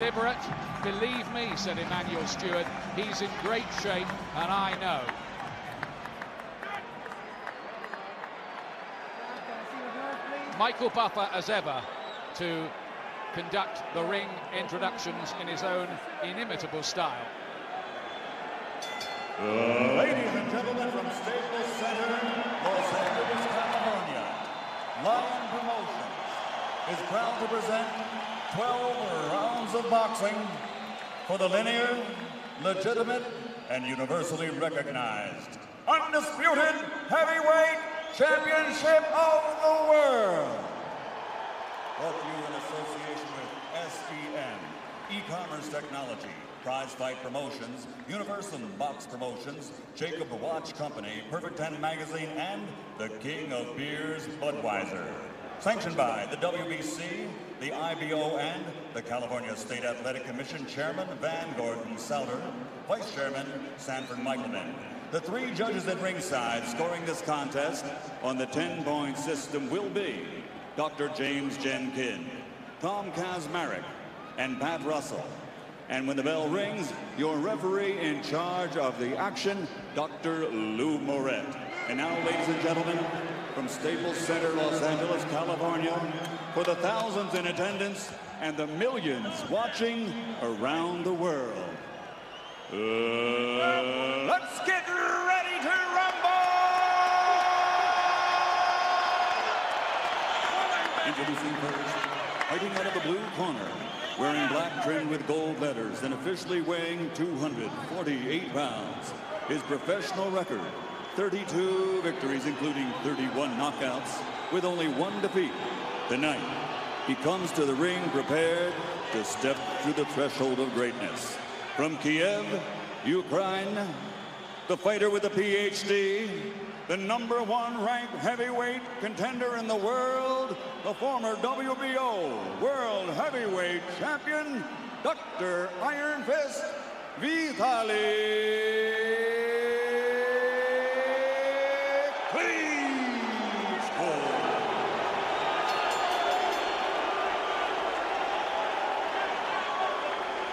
Deliberate, believe me, said Emmanuel Stewart. He's in great shape, and I know. Michael Buffer, as ever, to conduct the ring introductions in his own inimitable style. Ladies and gentlemen, from Staples Center, Los Angeles, California, Lion Promotions is proud to present 12 rounds of boxing for the linear, legitimate, and universally recognized undisputed heavyweight championship of the world. Brought to you in association with SEM, E-Commerce Technology, Prize Fight Promotions, Universal Box Promotions, Jacob Watch Company, Perfect 10 Magazine, and the King of Beers, Budweiser. Sanctioned by the WBC, the IBO, and the California State Athletic Commission Chairman Van Gordon Souter, Vice Chairman Sanford Michelman. The three judges at ringside scoring this contest on the 10-point system will be Dr. James Jen Kidd, Tom Kazmarek, and Pat Russell. And when the bell rings, your referee in charge of the action, Dr. Lou Moret. And now, ladies and gentlemen, from Staples Center, Los Angeles, California, for the thousands in attendance and the millions watching around the world, let's get ready to rumble! Introducing first, fighting out of the blue corner, wearing black trimmed with gold letters and officially weighing 248 pounds. His professional record, 32 victories, including 31 knockouts, with only one defeat. Tonight, he comes to the ring prepared to step through the threshold of greatness. From Kiev, Ukraine, the fighter with a PhD, the #1 ranked heavyweight contender in the world, the former WBO World Heavyweight Champion, Dr. Iron Fist Vitali Klitschko.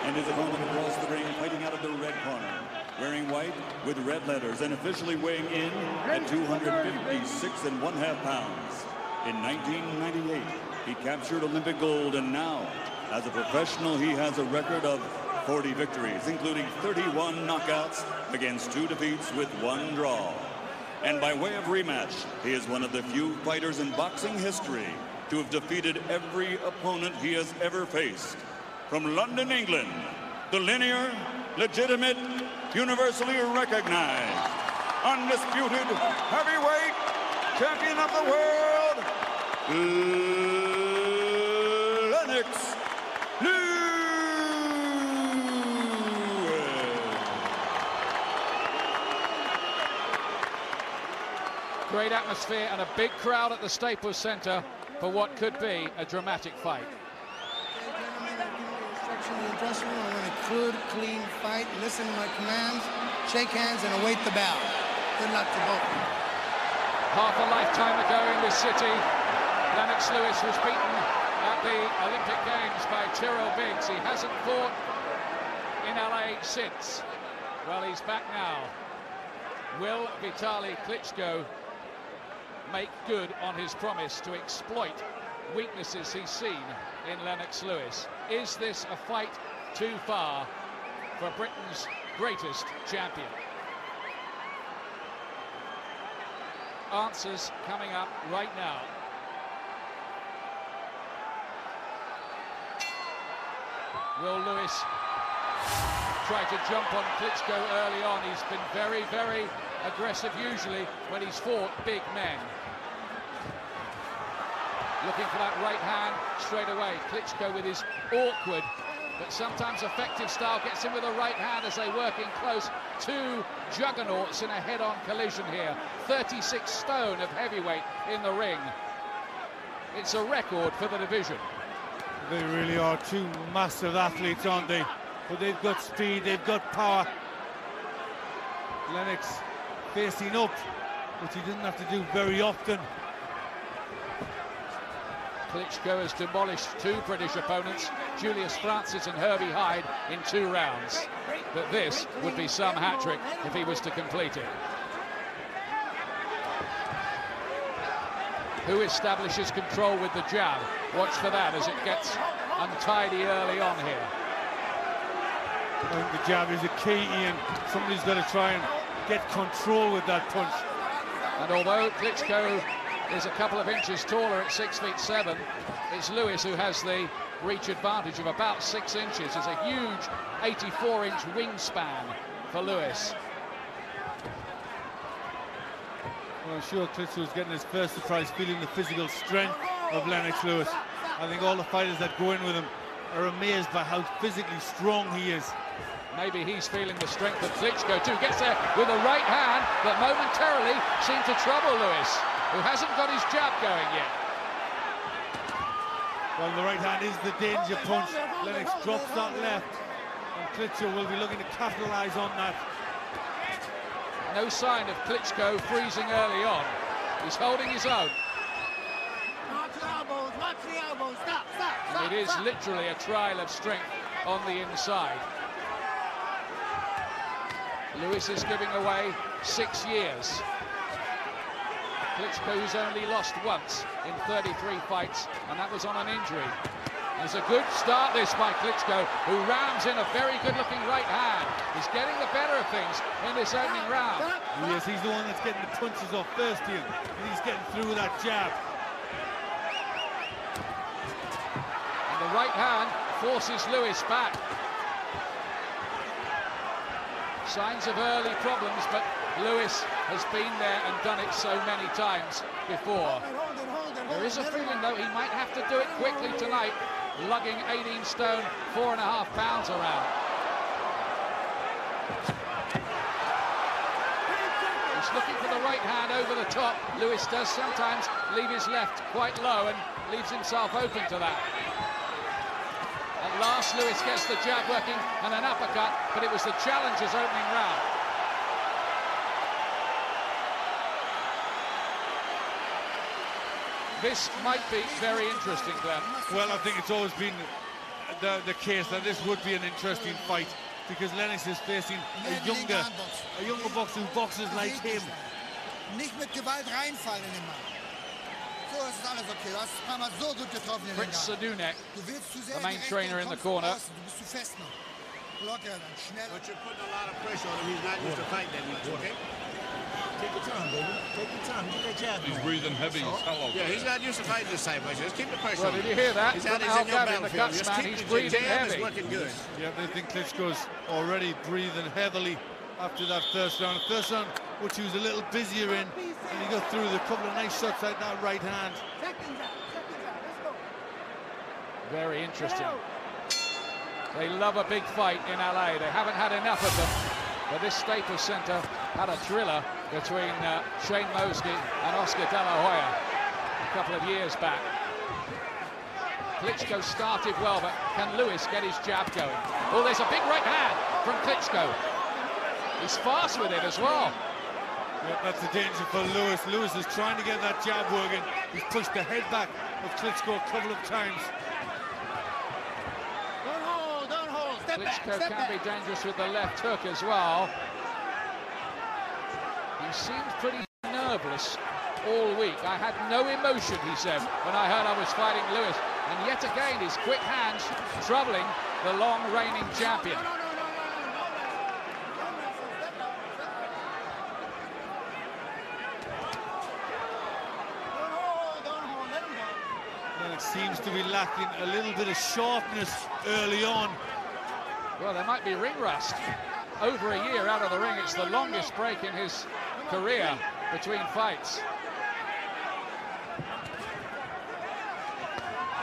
And his opponent across the ring, fighting out of the red corner, wearing white with red letters and officially weighing in at 256.5 pounds. In 1998, he captured Olympic gold, and now, as a professional, he has a record of 40 victories, including 31 knockouts against 2 defeats with 1 draw. And by way of rematch, he is one of the few fighters in boxing history to have defeated every opponent he has ever faced. From London, England, the linear, legitimate, universally recognized, undisputed heavyweight champion of the world, Lennox Lewis. Great atmosphere and a big crowd at the Staples Center for what could be a dramatic fight. In the dressing room, I want a good, clean fight. Listen to my commands, shake hands, and await the bout. Good luck to both. Half a lifetime ago in this city, Lennox Lewis was beaten at the Olympic Games by Tyrrell Biggs. He hasn't fought in LA since. Well, he's back now. Will Vitali Klitschko make good on his promise to exploit weaknesses he's seen in Lennox Lewis? Is this a fight too far for Britain's greatest champion? Answers coming up right now. Will Lewis try to jump on Klitschko early on? He's been very, very aggressive usually when he's fought big men. Looking for that right hand straight away. Klitschko with his awkward but sometimes effective style gets in with a right hand as they work in close. 2 juggernauts in a head-on collision here. 36 stone of heavyweight in the ring. It's a record for the division. They really are 2 massive athletes, aren't they? But they've got speed, they've got power. Lennox facing up, which he didn't have to do very often. Klitschko has demolished two British opponents, Julius Francis and Herbie Hyde, in 2 rounds. But this would be some hat-trick if he was to complete it. Who establishes control with the jab? Watch for that as it gets untidy early on here. I think the jab is a key, Ian. Somebody's got to try and get control with that punch. And although Klitschko is a couple of inches taller at 6'7", it's Lewis who has the reach advantage of about 6 inches. It's a huge 84-inch wingspan for Lewis. Well, I'm sure Klitschko is getting his first surprise, feeling the physical strength of Lennox Lewis. I think all the fighters that go in with him are amazed by how physically strong he is. Maybe he's feeling the strength of Klitschko too. Gets there with a right hand that momentarily seemed to trouble Lewis, who hasn't got his jab going yet. Well, the right hand is the danger punch. Lennox drops that left, and Klitschko will be looking to capitalise on that. No sign of Klitschko freezing early on. He's holding his own. Watch the elbows, watch the elbows. Stop, stop, stop. And it is literally a trial of strength on the inside. Lewis is giving away 6 years. Klitschko's only lost once in 33 fights, and that was on an injury. It's a good start this by Klitschko, who rams in a very good-looking right hand. He's getting the better of things in this opening round. Yes, he's the one that's getting the punches off first, Ian, and he's getting through that jab. And the right hand forces Lewis back. Signs of early problems, but Lewis has been there and done it so many times before. There is a feeling, though, he might have to do it quickly tonight, lugging 18 stone, 4.5 pounds around. He's looking for the right hand over the top. Lewis does sometimes leave his left quite low and leaves himself open to that. At last, Lewis gets the jab working and an uppercut, but it was the challenger's opening round. This might be very interesting, Glenn. Well, I think it's always been the case that this would be an interesting fight, because Lennox is facing a younger boxer who boxes like him. Nicht mit Gewalt reinfallen immer. So ist alles okay. Du hast ein paar Mal so gut getroffen in den Prince Gang. Sadunek, Du willst zu sehr the main direkt trainer und in the kommst von corner. außen. Du bist zu fest noch. Locker dann, schnell. But you're putting a lot of pressure on him. He's not used to fight that much, okay? Take your time, baby. Take your time. Get that jab. He's breathing heavy as hell over Yeah, he's there. not used to fighting this type of pressure. Just keep the pressure Well, on him. did you hear that? He's From in your Al Gavin, the battlefield. Just Gutsman, keep he's the breathing jab heavy. is working good. Yeah, they think Klitschko's already breathing heavily after that first round. The first round, which he was a little busier in, and he got through with a couple of nice shots like that right hand. Very interesting. They love a big fight in LA. They haven't had enough of them. But this Staples Center had a thriller between Shane Mosby and Oscar De La Hoya a couple of years back. Klitschko started well, but can Lewis get his jab going? Oh, there's a big right hand from Klitschko. He's fast with it as well. Yeah, that's the danger for Lewis. Lewis is trying to get that jab working. He's pushed the head back of Klitschko a couple of times. Don't hold. Step back, Klitschko step can back. be dangerous with the left hook as well. He seemed pretty nerveless all week. I had no emotion, he said, when I heard I was fighting Lewis. And yet again, his quick hands troubling the long reigning champion. And it seems to be lacking a little bit of sharpness early on. Well, there might be ring rust. Over a year out of the ring, it's the longest break in his career between fights.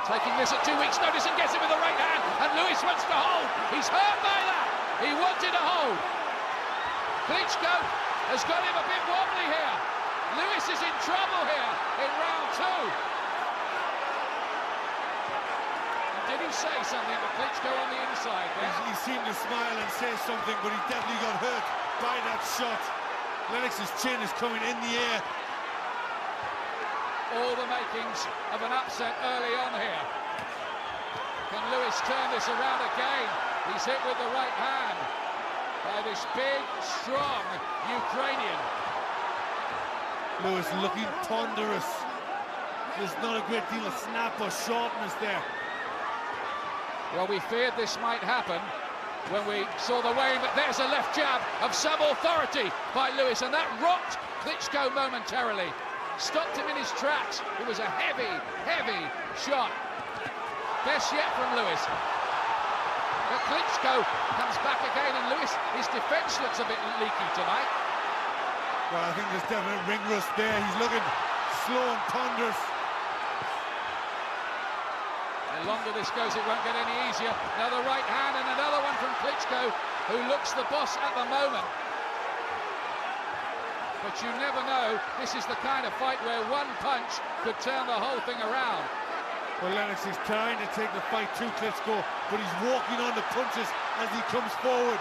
Taking this at 2 weeks' notice and gets it with the right hand, and Lewis wants to hold. He's hurt by that. He wanted to hold. Klitschko has got him a bit wobbly here. Lewis is in trouble here in round 2. Did he say something to Klitschko on the inside there? He seemed to smile and say something, but he definitely got hurt by that shot. Lennox's chin is coming in the air. all the makings of an upset early on here. Can Lewis turn this around again? He's hit with the right hand by this big, strong Ukrainian. Lewis looking ponderous. There's not a great deal of snap or sharpness there. Well, we feared this might happen when we saw the weighing, but there's a left jab of some authority by Lewis, and that rocked Klitschko momentarily. Stopped him in his tracks. It was a heavy, heavy shot. Best yet from Lewis. But Klitschko comes back again, and Lewis, his defence looks a bit leaky tonight. Well, I think there's definite ring rust there. He's looking slow and ponderous. The longer this goes, it won't get any easier. Another right hand and another one from Klitschko, who looks the boss at the moment. But you never know. This is the kind of fight where one punch could turn the whole thing around. Well, Lennox is trying to take the fight to Klitschko, but he's walking on the punches as he comes forward.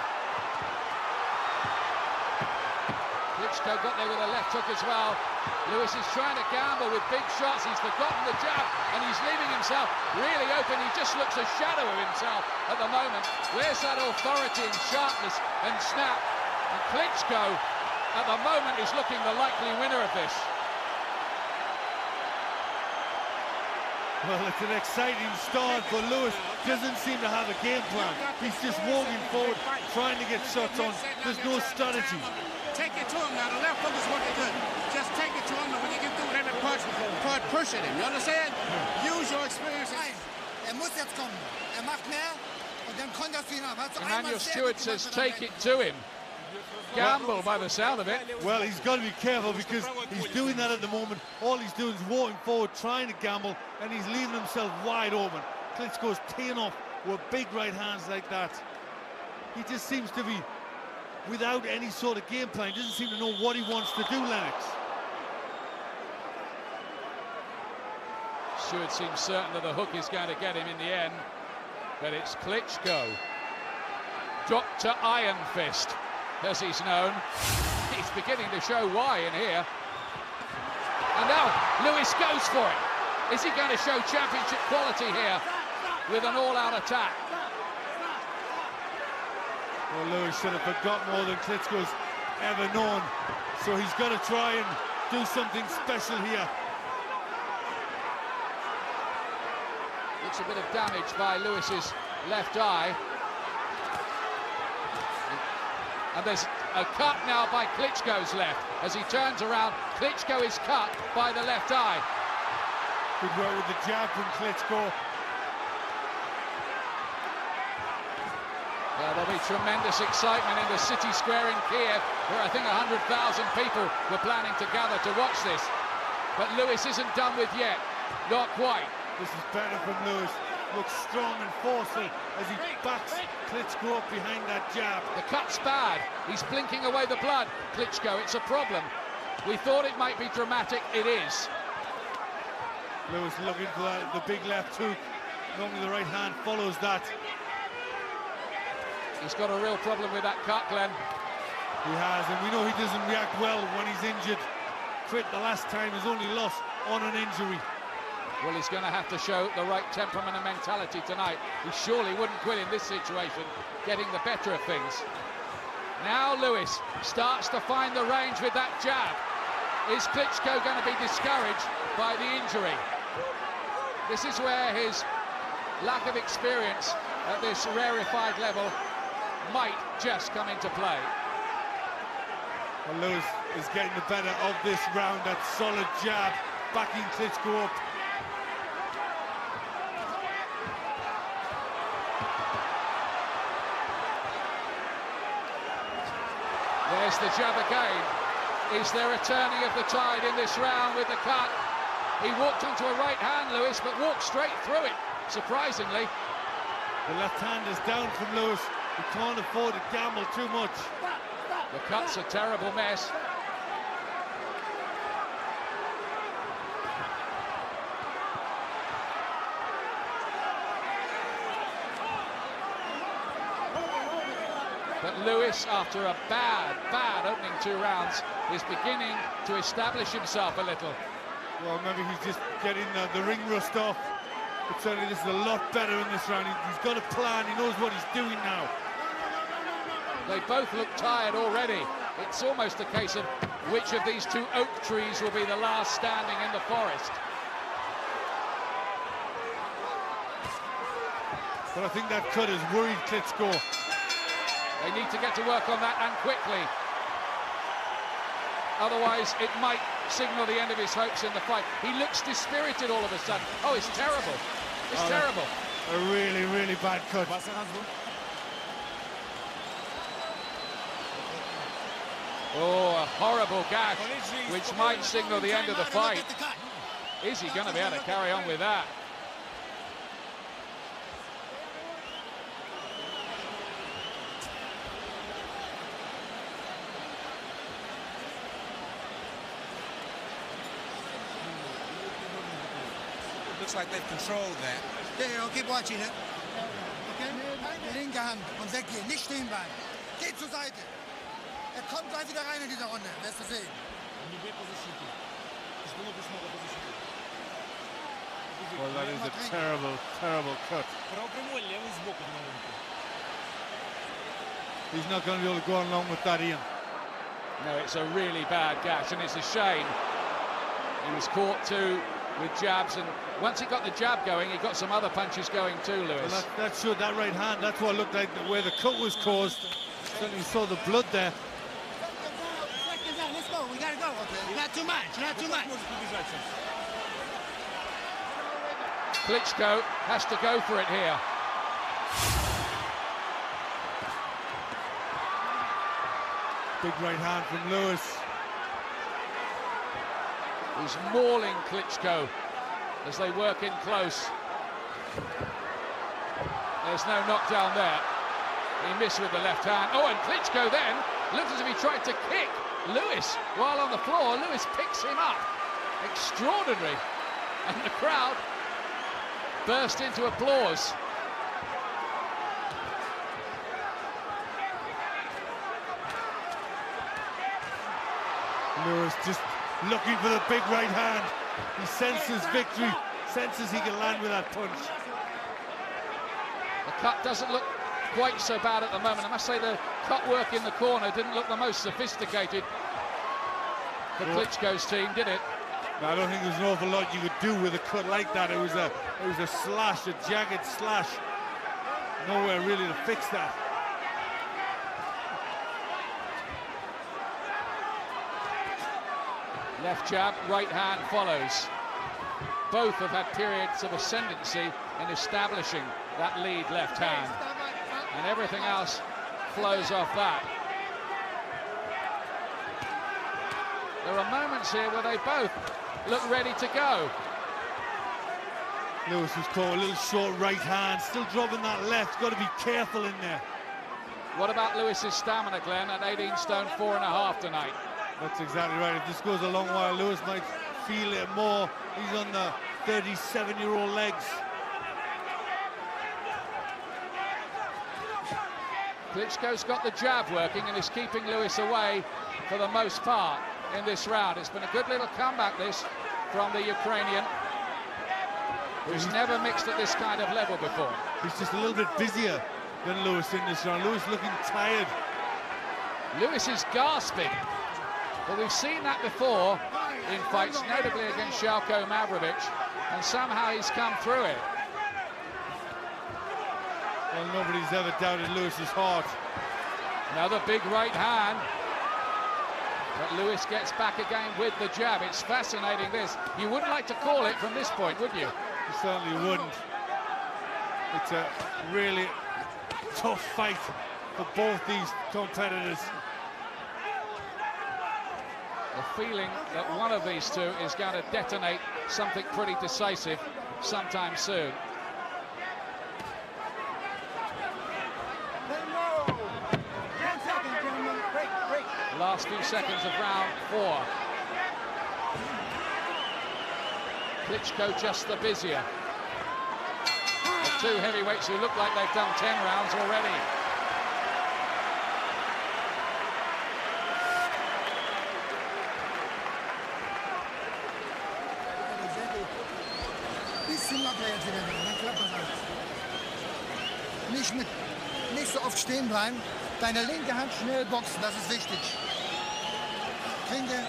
Klitschko got there with a left hook as well. Lewis is trying to gamble with big shots. He's forgotten the jab, and he's leaving himself really open. He just looks a shadow of himself at the moment. Where's that authority and sharpness and snap? And Klitschko, at the moment, is looking the likely winner of this. Well, it's an exciting start, but Lewis doesn't seem to have a game plan. He's just walking forward, trying to get shots on. There's no strategy. Take it to him now. The left hook is working good. Just take it to him, and when you get through with every punch, push at him. You understand? Use your experience. Muss jetzt kommen. Macht mehr und dann konterst du ihn ab. Emmanuel Stewart says take it to him. Gamble by the sound of it. Well, he's got to be careful because he's doing that at the moment. All he's doing is walking forward, trying to gamble, and he's leaving himself wide open. Klitschko's teeing off with big right hands like that. He just seems to be without any sort of game plan. He doesn't seem to know what he wants to do, Lennox. Stewart seems certain that the hook is going to get him in the end, but it's Klitschko. Dr. Iron Fist, as he's known. He's beginning to show why in here. And now Lewis goes for it. Is he going to show championship quality here with an all-out attack? Well, Lewis should have forgot more than Klitschko's ever known, so he's got to try and do something special here. Looks a bit of damage by Lewis's left eye. And there's a cut now by Klitschko's left. As he turns around, Klitschko is cut by the left eye. Good work with the jab from Klitschko. Yeah, there'll be tremendous excitement in the city square in Kiev, where I think 100,000 people were planning to gather to watch this. But Lewis isn't done with yet. Not quite. This is better from Lewis. Looks strong and forceful as he backs Klitschko up behind that jab. The cut's bad. He's blinking away the blood. Klitschko, it's a problem. We thought it might be dramatic. It is. Lewis looking for the big left hook. Normally the right hand follows that. He's got a real problem with that cut, Glenn. He has, and we know he doesn't react well when he's injured. Quit the last time, his only loss on an injury. Well, he's going to have to show the right temperament and mentality tonight. He surely wouldn't quit in this situation, getting the better of things. Now Lewis starts to find the range with that jab. Is Klitschko going to be discouraged by the injury? This is where his lack of experience at this rarefied level might just come into play. Well, Lewis is getting the better of this round. That solid jab, backing Klitschko up. There's the jab again. Is there a turning of the tide in this round with the cut? He walked onto a right hand, Lewis, but walked straight through it, surprisingly. The left hand is down from Lewis. He can't afford to gamble too much. The cut's a terrible mess. But Lewis, after a bad opening 2 rounds, is beginning to establish himself a little. Well, maybe he's just getting the ring rust off. But certainly this is a lot better in this round. He's got a plan. He knows what he's doing now. They both look tired already. It's almost a case of which of these two oak trees will be the last standing in the forest. But I think that cut has worried Klitschko. They need to get to work on that, and quickly. Otherwise, it might signal the end of his hopes in the fight. He looks dispirited all of a sudden. Oh, it's terrible. It's terrible. A really, really bad cut. Oh, a horrible gash, which might signal the end of the fight. Is he going to be able to carry on with that? Looks like they've controlled that. Okay, I'll keep watching it. Okay? Die linke Hand und weggehen, nicht stehen bleiben. Geht zur Seite. Kommt gleich wieder rein in dieser Runde, wirst du sehen. Well, that is a terrible, terrible cut. He's not going to be able to go along with that, Ian. No, it's a really bad gash, and it's a shame. He was caught too with jabs, and once he got the jab going, he got some other punches going too, Lewis. Well, that showed that right hand. That's what looked like where the cut was caused. Certainly saw the blood there. Let's go, we gotta go. Okay. Not too much, not too much. Klitschko has to go for it here. Big right hand from Lewis. He's mauling Klitschko as they work in close. There's no knockdown there. He missed with the left hand. Oh, and Klitschko then looked as if he tried to kick Lewis while on the floor. Lewis picks him up. Extraordinary. And the crowd burst into applause. Lewis just looking for the big right hand. He senses victory, senses he can land with that punch. The cut doesn't look quite so bad at the moment. I must say the cut work in the corner didn't look the most sophisticated for Klitschko's team, did it? No, I don't think there's an awful lot you could do with a cut like that. It was a slash, a jagged slash. Nowhere really to fix that. Left jab, right hand follows. Both have had periods of ascendancy in establishing that lead left hand, and everything else flows off that. There are moments here where they both look ready to go. Lewis was caught a little short right hand, still dropping that left. Got to be careful in there. What about Lewis's stamina, Glenn, at 18 stone 4.5 tonight? That's exactly right. If this goes a long while, Lewis might feel it more. He's on the 37-year-old legs. Klitschko's got the jab working and is keeping Lewis away for the most part in this round. It's been a good little comeback, this, from the Ukrainian, who's never mixed at this kind of level before. He's just a little bit busier than Lewis in this round. Lewis looking tired. Lewis is gasping. But we've seen that before in fights, notably against Shalko Mavrovich, and somehow he's come through it. Well, nobody's ever doubted Lewis's heart. Another big right hand. But Lewis gets back again with the jab. It's fascinating, this. You wouldn't like to call it from this point, would you? You certainly wouldn't. It's a really tough fight for both these competitors. The feeling that one of these two is going to detonate something pretty decisive sometime soon. Last few seconds of round 4. Klitschko just the busier. The two heavyweights who look like they've done 10 rounds already. bisschen locker jetzt wieder, dann klappt das alles. Nicht so oft stehen bleiben. Deine linke Hand schnell boxen, das ist wichtig. Klinke.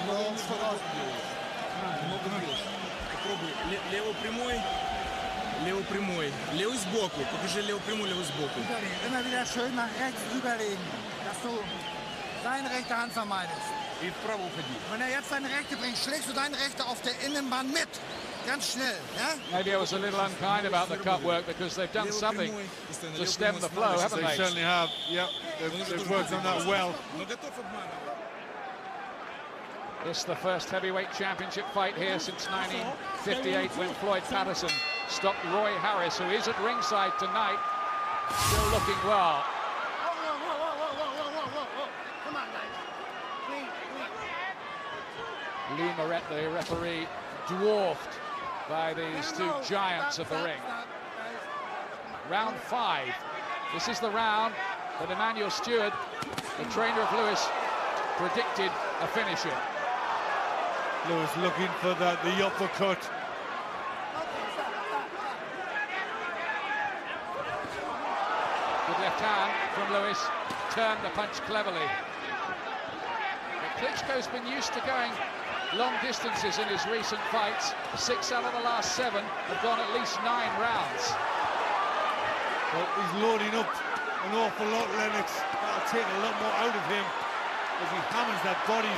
Voraus. Лево прямой, лево прямой. Левый сбоку. Покажи лево прямой, левый сбоку. Immer wieder schön nach rechts rüberlegen, dass du deine rechte Hand vermeidest. И вправо уходи. Wenn er jetzt seine rechte bringt, schlägst du deine rechte auf der Innenbahn mit. Ganz schnell, ja? Maybe I was a little unkind about the cut work because they've done something to stem the flow, haven't They they? certainly have. Yeah, they've worked on that well. It's the first heavyweight championship fight here since 1958 when Floyd Patterson stopped Roy Harris, who is at ringside tonight, still looking well. Come on, guys. Lee Moret, the referee, dwarfed by these two giants of the ring. Round 5. This is the round that Emmanuel Stewart, the trainer of Lewis, predicted a finisher. Lewis looking for the uppercut. Good left hand from Lewis, turned the punch cleverly. But Klitschko's been used to going long distances in his recent fights. 6 out of the last 7 have gone at least 9 rounds. Well, he's loading up an awful lot, Lennox. That'll take a lot more out of him as he hammers that body.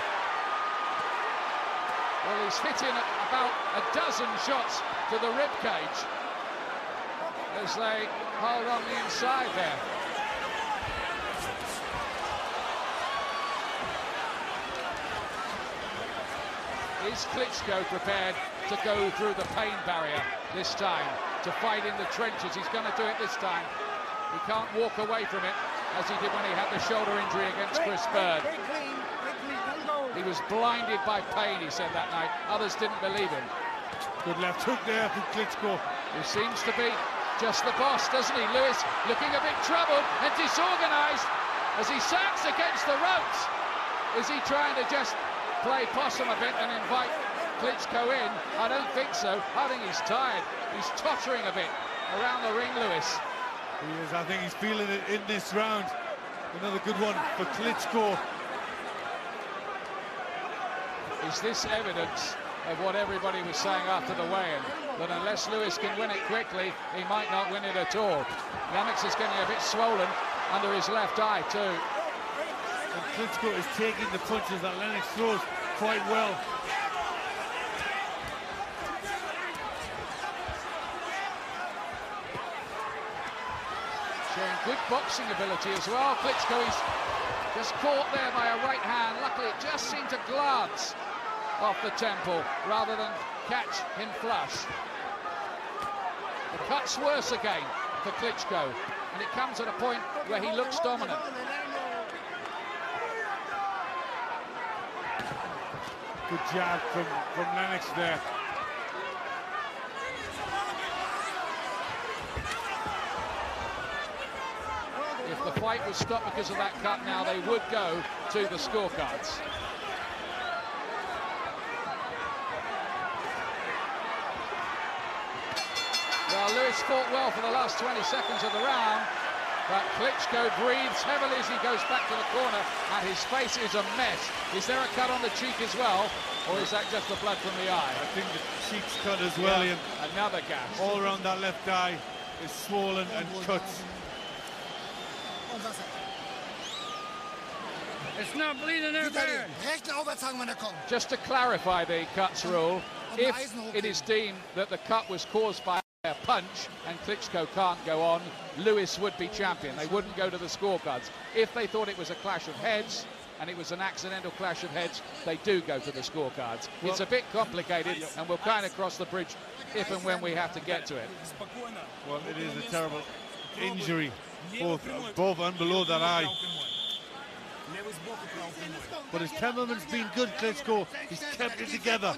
Well, he's hitting about a dozen shots to the rib cage as they hold on the inside there. Is Klitschko prepared to go through the pain barrier this time, to fight in the trenches? He's going to do it this time. He can't walk away from it as he did when he had the shoulder injury against Chris Bird. He was blinded by pain, he said that night. Others didn't believe him. Good left hook there from Klitschko. He seems to be just the boss, doesn't he? Lewis looking a bit troubled and disorganised as he sags against the ropes. Is he trying to just play possum a bit and invite Klitschko in? I don't think so. I think he's tired. He's tottering a bit around the ring, Lewis. He is. I think he's feeling it in this round. Another good one for Klitschko. Is this evidence of what everybody was saying after the weigh-in, that unless Lewis can win it quickly, he might not win it at all? Lennox is getting a bit swollen under his left eye too. And Klitschko is taking the punches that Lennox throws quite well. Showing good boxing ability as well. Klitschko is just caught there by a right hand. Luckily, it just seemed to glance off the temple rather than catch him flush. The cut's worse again for Klitschko, and it comes at a point where he looks dominant. Good jab from Lennox there. If the fight was stopped because of that cut now, they would go to the scorecards. Well, Lewis fought well for the last 20 seconds of the round, but Klitschko breathes heavily as he goes back to the corner, and his face is a mess. Is there a cut on the cheek as well, or is that just the blood from the eye? I think the cheek's cut as well, Ian. Another gash. All around that left eye is swollen and cut. It's not bleeding there, Vitali, rechte Aufwärtshang, wenn er kommt. Just to clarify the cuts rule, if it is deemed that the cut was caused by a punch and Klitschko can't go on, Lewis would be champion. They wouldn't go to the scorecards. If they thought it was a clash of heads and it was an accidental clash of heads, they do go to the scorecards. Well, it's a bit complicated, and we'll kind of cross the bridge if and when we have to get to it. Well, it is a terrible injury, both above and below that eye. But his temperament's been good, Klitschko. He's kept it together.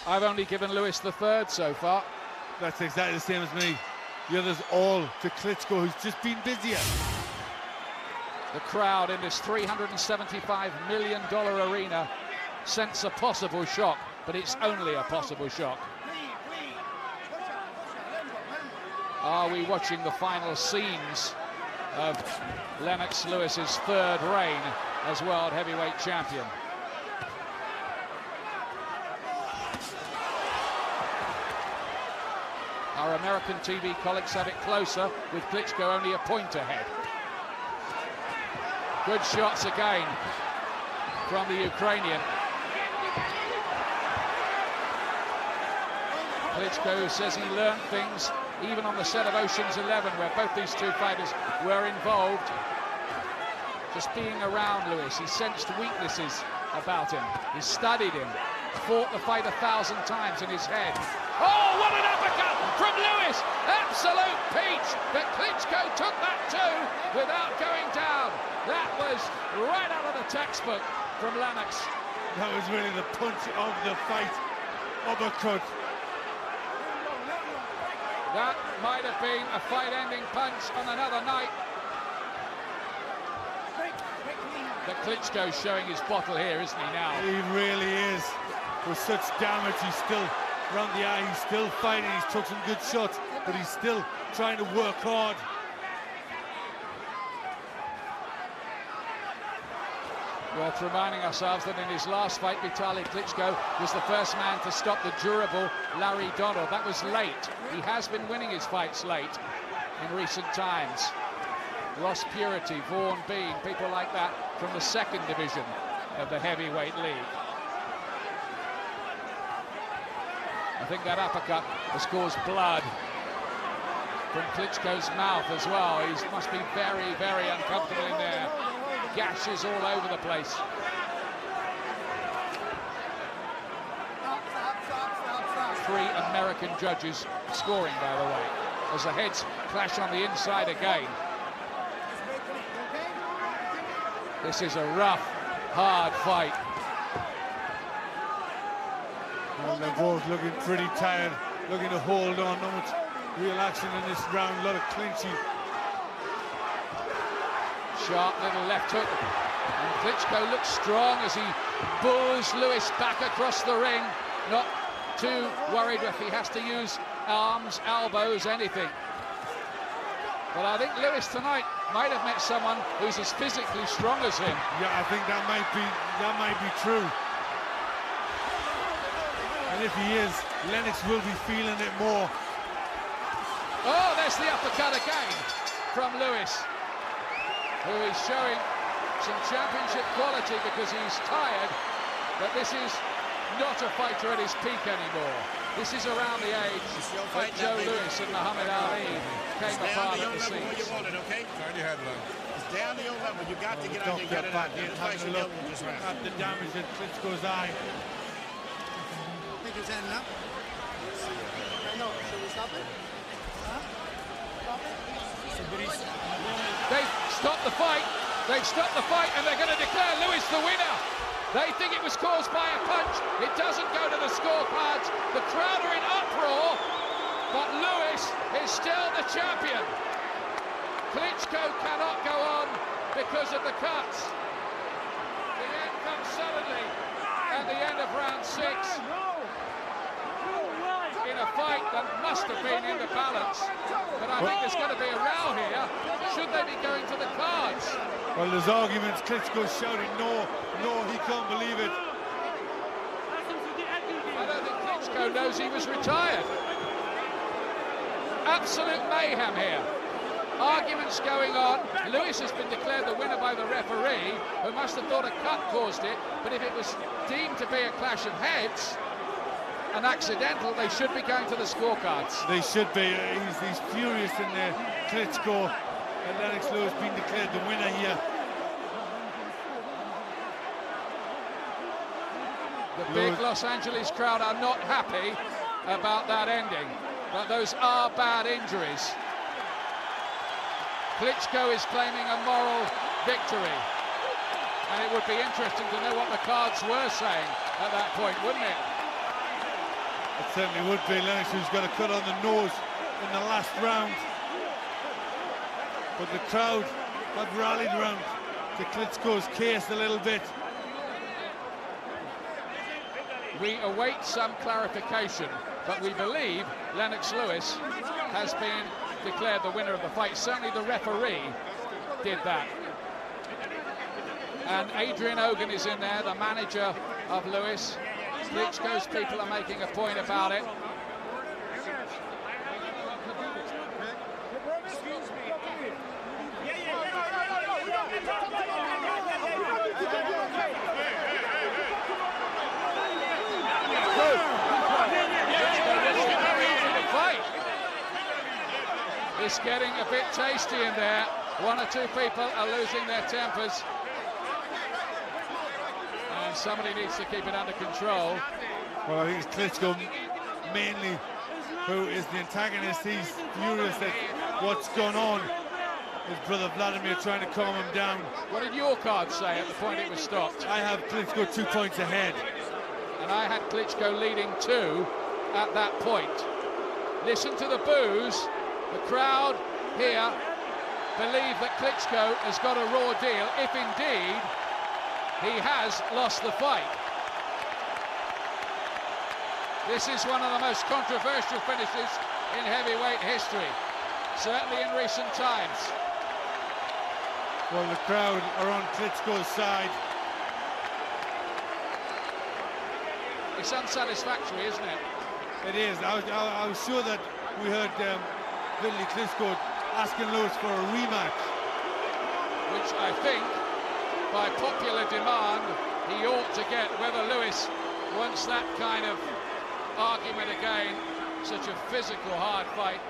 I've only given Lewis the third so far. That's exactly the same as me. The others all to Klitschko, who's just been busier. The crowd in this $375 million arena sense a possible shock, but it's only a possible shock. Are we watching the final scenes of Lennox Lewis's third reign as world heavyweight champion? Our American TV colleagues have it closer, with Klitschko only a point ahead. Good shots again from the Ukrainian. Klitschko says he learned things even on the set of Ocean's 11, where both these two fighters were involved. Just being around Lewis, he sensed weaknesses about him. He studied him, fought the fight 1,000 times in his head. Oh, what an uppercut from Lewis! Absolute peach, but Klitschko took that too without going down. That was right out of the textbook from Lennox. That was really the punch of the fight. Uppercut. That might have been a fight-ending punch on another night. But Klitschko's showing his bottle here, isn't he, now? He really is. With such damage, he's still around the eye, he's still fighting, he's took some good shots, but he's still trying to work hard. Worth reminding ourselves that in his last fight, Vitali Klitschko was the first man to stop the durable Larry Donald. That was late. He has been winning his fights late in recent times. Ross Purity, Vaughan Bean, people like that from the second division of the heavyweight league. I think that uppercut has caused blood from Klitschko's mouth as well. He must be very, very uncomfortable in there. Gashes all over the place. Three American judges scoring, by the way, as the heads clash on the inside again. This is a rough, hard fight. Well, they're both looking pretty tired, looking to hold on. Not much real action in this round, a lot of clinching. Sharp little left hook, and Klitschko looks strong as he bulls Lewis back across the ring. Not too worried if he has to use arms, elbows, anything. But I think Lewis tonight might have met someone who's as physically strong as him. Yeah, I think that might be true. And if he is, Lennox will be feeling it more. Oh, there's the uppercut again from Lewis, who is showing some championship quality because he's tired, but this is not a fighter at his peak anymore. This is around the age when Joe Louis and Muhammad Ali came apart at the seams. You want it, okay? It's down to your level. You got to get out and get it out. At the damage at Klitschko's eye. I think it's ending up. I know. Should we stop it? Huh? Stop it? They've stopped the fight. They've stopped the fight, and they're going to declare Lewis the winner. They think it was caused by a punch. It doesn't go to the scorecards. The crowd are in uproar, but Lewis is still the champion. Klitschko cannot go on because of the cuts. The end comes suddenly at the end of round 6. In a fight that must have been in the balance, but I think there's going to be a row here. Should they be going to the cards? Well, there's arguments. Klitschko shouting no, he can't believe it. I don't think Klitschko knows he was retired. Absolute mayhem here. Arguments going on. Lewis has been declared the winner by the referee, who must have thought a cut caused it, but if it was deemed to be a clash of heads, an accidental, they should be going to the scorecards. They should be. He's furious in there. Klitschko and Lennox Lewis being declared the winner here. The big Los Angeles crowd are not happy about that ending, but those are bad injuries. Klitschko is claiming a moral victory, and it would be interesting to know what the cards were saying at that point, wouldn't it? It certainly would be. Lennox, who's got a cut on the nose in the last round. But the crowd have rallied around to Klitschko's case a little bit. We await some clarification, but we believe Lennox Lewis has been declared the winner of the fight. Certainly the referee did that. And Adrian Hogan is in there, the manager of Lewis. Klitschko's people are making a point about it. It's getting a bit tasty in there. One or two people are losing their tempers. And somebody needs to keep it under control. Well, I think it's Klitschko mainly who is the antagonist. He's furious at what's gone on. His brother Vladimir trying to calm him down. What did your card say at the point it was stopped? I have Klitschko 2 points ahead. And I had Klitschko leading 2 at that point. Listen to the boos. The crowd here believe that Klitschko has got a raw deal, if indeed he has lost the fight. This is one of the most controversial finishes in heavyweight history, certainly in recent times. Well, the crowd are on Klitschko's side. It's unsatisfactory, isn't it? It is. I was sure that we heard Vitali Klitschko asking Lewis for a rematch, which I think, by popular demand, he ought to get. Whether Lewis wants that kind of argument again, such a physical, hard fight,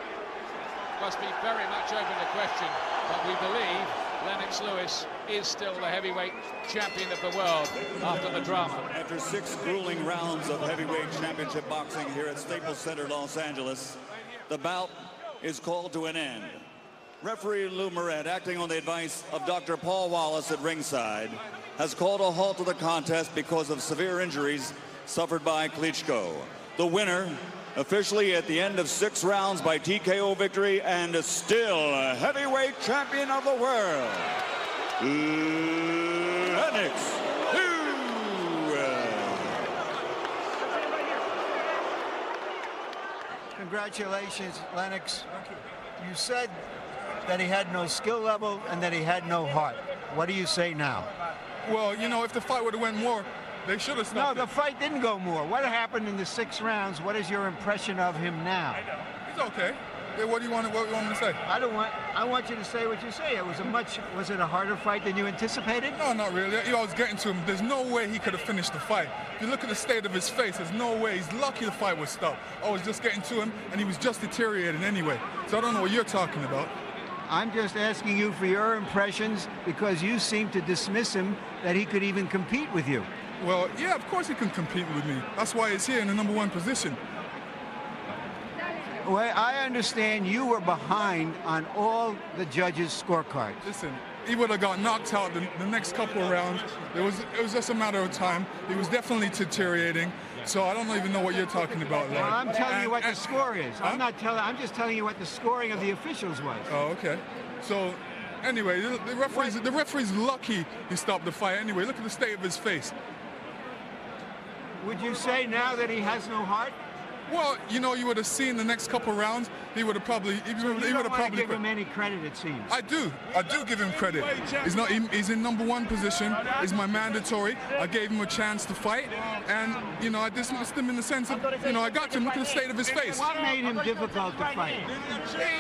must be very much open to question. But we believe Lennox Lewis is still the heavyweight champion of the world after the drama. After 6 grueling rounds of heavyweight championship boxing here at Staples Center, Los Angeles, the bout is called to an end. Referee Lou Moret, acting on the advice of Dr. Paul Wallace at ringside, has called a halt to the contest because of severe injuries suffered by Klitschko. The winner, officially at the end of 6 rounds by TKO victory, and still a heavyweight champion of the world, Lennox Lewis. Congratulations, Lennox. You said that he had no skill level and that he had no heart. What do you say now? Well, you know, if the fight would have went more, they should have stopped. No, the fight didn't go more. What happened in the 6 rounds? What is your impression of him now? He's okay. Yeah, what do you want me to say? I want you to say what you say. Was it a harder fight than you anticipated? No, not really. You know, I was getting to him. There's no way he could have finished the fight. If you look at the state of his face, there's no way. He's lucky the fight was stopped. I was just getting to him, and he was just deteriorating anyway. So I don't know what you're talking about. I'm just asking you for your impressions because you seem to dismiss him that he could even compete with you. Well, yeah, of course he can compete with me. That's why he's here in the #1 position. Well, I understand you were behind on all the judges' scorecards. Listen, he would have got knocked out the next couple of rounds. It was just a matter of time. He was definitely deteriorating. So I don't even know what you're talking about, Larry. Well, I'm telling you what the score is. Huh? I'm just telling you what the scoring of the officials was. Oh, okay. So, anyway, the referee's lucky he stopped the fight. Anyway, look at the state of his face. Would you say now that he has no heart? Well, you know, you would have seen the next couple rounds. He would have probably. You don't want to give him any credit, it seems. I do give him credit. He's in #1 position. He's my mandatory. I gave him a chance to fight, and you know, I dismissed him in the sense of, you know, I got to him. Look at the state of his face. What made him difficult to fight?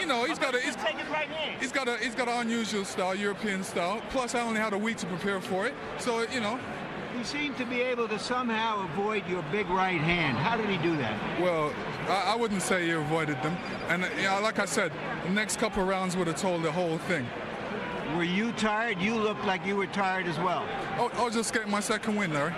You know, he's got an unusual style, European style. Plus, I only had a week to prepare for it. So, you know. He seemed to be able to somehow avoid your big right hand. How did he do that? Well, I wouldn't say he avoided them. And like I said, the next couple of rounds would have told the whole thing. Were you tired? You looked like you were tired as well. Oh, I was just getting my second win, Larry.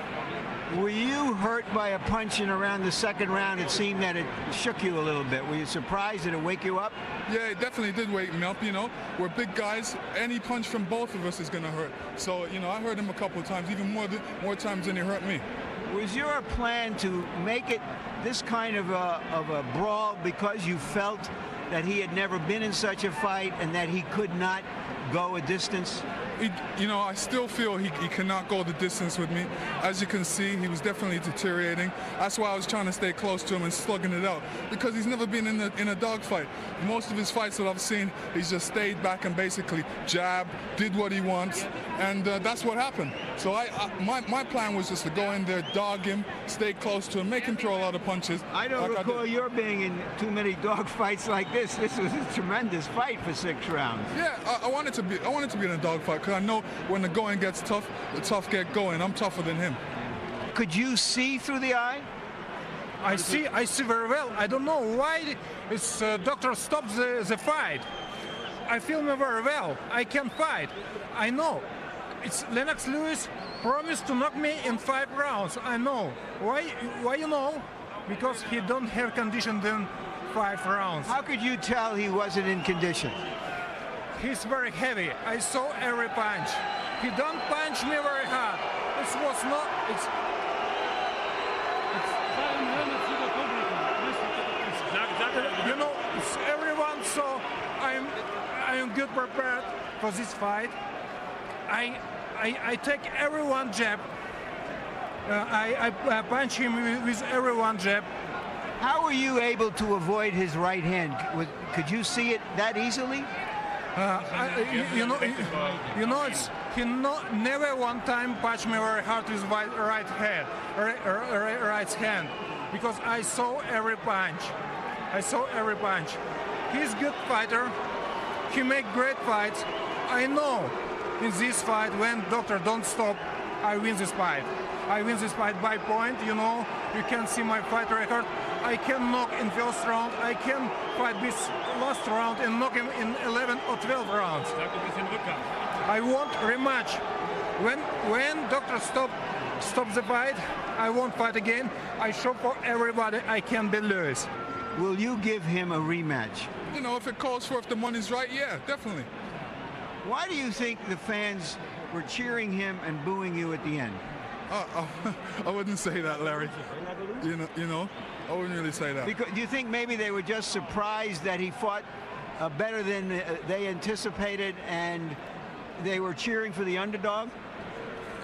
Were you hurt by a punch in around the second round? It seemed that it shook you a little bit. Were you surprised? Did it wake you up? Yeah, it definitely did wake me up. You know, we're big guys. Any punch from both of us is going to hurt. So, you know, I hurt him a couple of times, even more times than he hurt me. Was your plan to make it this kind of a brawl because you felt that he had never been in such a fight and that he could not go a distance? You know, I still feel he cannot go the distance with me. As you can see, he was definitely deteriorating. That's why I was trying to stay close to him and slugging it out, because he's never been in a dogfight. Most of his fights that I've seen, he's just stayed back and basically jabbed, did what he wants, and that's what happened. So my plan was just to go in there, dog him, stay close to him, make him throw a lot of punches. I don't recall your being in too many dog fights like this. This was a tremendous fight for 6 rounds. Yeah, I wanted to be in a dogfight, because I know when the going gets tough, the tough get going. I'm tougher than him. Could you see through the eye? I see very well. I don't know why this doctor stops the fight. I feel me very well. I can fight. I know. It's Lennox Lewis promised to knock me in 5 rounds. I know. Why you know? Because he don't have condition in 5 rounds. How could you tell he wasn't in condition? He's very heavy. I saw every punch. He don't punch me very hard. This was not. You know, it's everyone. So I am good prepared for this fight. I take everyone jab. I punch him with everyone jab. How were you able to avoid his right hand? Could you see it that easily? You know, he never one time punched me very hard with right hand, because I saw every punch. He's good fighter. He make great fights. I know in this fight, when doctor don't stop, I win this fight. I win this fight by point. You know, you can see my fight record. I can knock in first round. I can fight this last round and knock him in 11 or 12 rounds. I want rematch. When doctor stop the fight, I won't fight again. I show for everybody I can be Lewis. Will you give him a rematch? You know, if it calls for, if the money's right, yeah, definitely. Why do you think the fans were cheering him and booing you at the end? I wouldn't say that, Larry. You know, I wouldn't really say that. Because, do you think maybe they were just surprised that he fought better than they anticipated, and they were cheering for the underdog?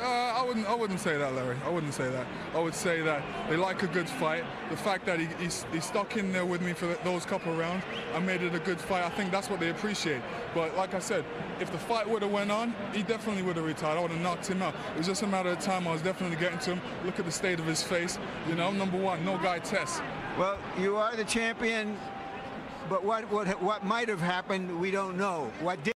I wouldn't say that, Larry. I wouldn't say that. I would say that they like a good fight. The fact that he stuck in there with me for those couple of rounds, I made it a good fight. I think that's what they appreciate. But like I said, if the fight would have went on, he definitely would have retired. I would have knocked him out. It was just a matter of time. I was definitely getting to him. Look at the state of his face. You know, I'm #1. No guy tests. Well, you are the champion, but what might have happened, we don't know. What did